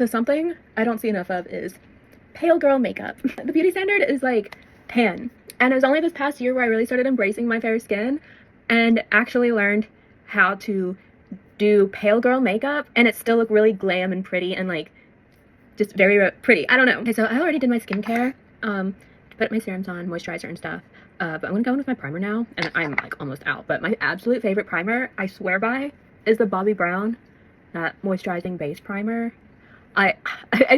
So something I don't see enough of is pale girl makeup. The beauty standard is like tan. And it was only this past year where I really started embracing my fair skin and actually learned how to do pale girl makeup, and it still look really glam and pretty and like just very pretty. I don't know. Okay, so I already did my skincare. Put my serums on, moisturizer and stuff. But I'm gonna go in with my primer now, and I'm like almost out. But my absolute favorite primer, I swear by, is the Bobbi Brown, that moisturizing base primer. I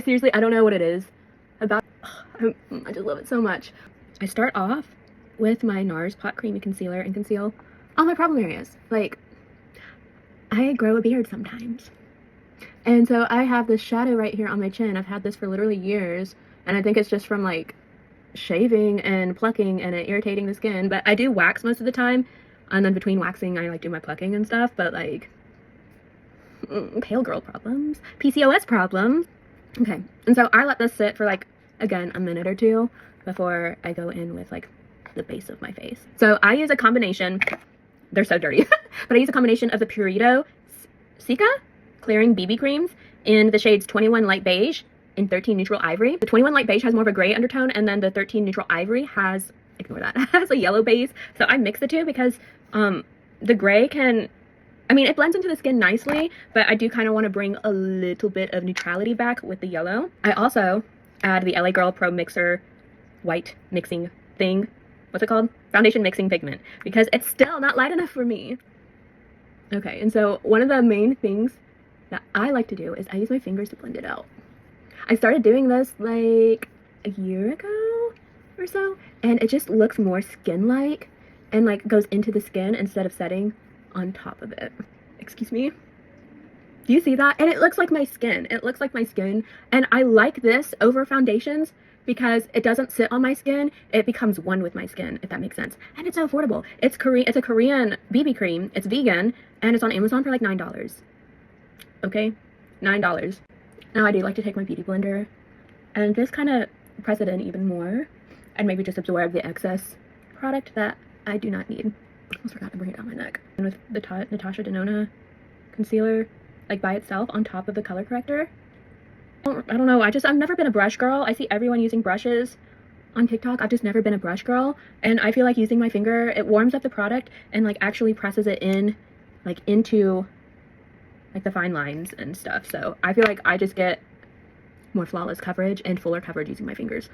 seriously, I don't know what it is about. I just love it so much. I start off with my NARS Pot Creamy Concealer and conceal all my problem areas. Like, I grow a beard sometimes. And so I have this shadow right here on my chin. I've had this for literally years, and I think it's just from like shaving and plucking and it irritating the skin. But I do wax most of the time, and then between waxing I like do my plucking and stuff. But like, pale girl problems, PCOS problems. Okay, and so I let this sit for like, again, a minute or two before I go in with like the base of my face. So I use a combination, they're so dirty, but I use a combination of the Purito Cica clearing BB creams in the shades 21 Light Beige and 13 Neutral Ivory. The 21 Light Beige has more of a gray undertone, and then the 13 Neutral Ivory has, ignore that, has a yellow base. So I mix the two because the gray can, I mean, it blends into the skin nicely, but I do kind of want to bring a little bit of neutrality back with the yellow. I also add the LA Girl Pro Mixer white mixing thing. What's it called? Foundation mixing pigment, because it's still not light enough for me. Okay, and so one of the main things that I like to do is I use my fingers to blend it out. I started doing this like a year ago or so, and it just looks more skin-like and like goes into the skin instead of setting on top of it. Excuse me? Do you see that? And it looks like my skin. It looks like my skin, and I like this over foundations because it doesn't sit on my skin. It becomes one with my skin, if that makes sense. And it's so affordable. It's a Korean BB cream. It's vegan, and it's on Amazon for like $9. Okay? $9. Now I do like to take my beauty blender and just kind of press it in even more and maybe just absorb the excess product that I do not need. I almost forgot to bring it down my neck. And with the Natasha Denona concealer, like by itself on top of the color corrector. I don't know, I've never been a brush girl. I see everyone using brushes on TikTok. I've just never been a brush girl, and I feel like using my finger, it warms up the product and like actually presses it in, like into like the fine lines and stuff. So I feel like I just get more flawless coverage and fuller coverage using my fingers.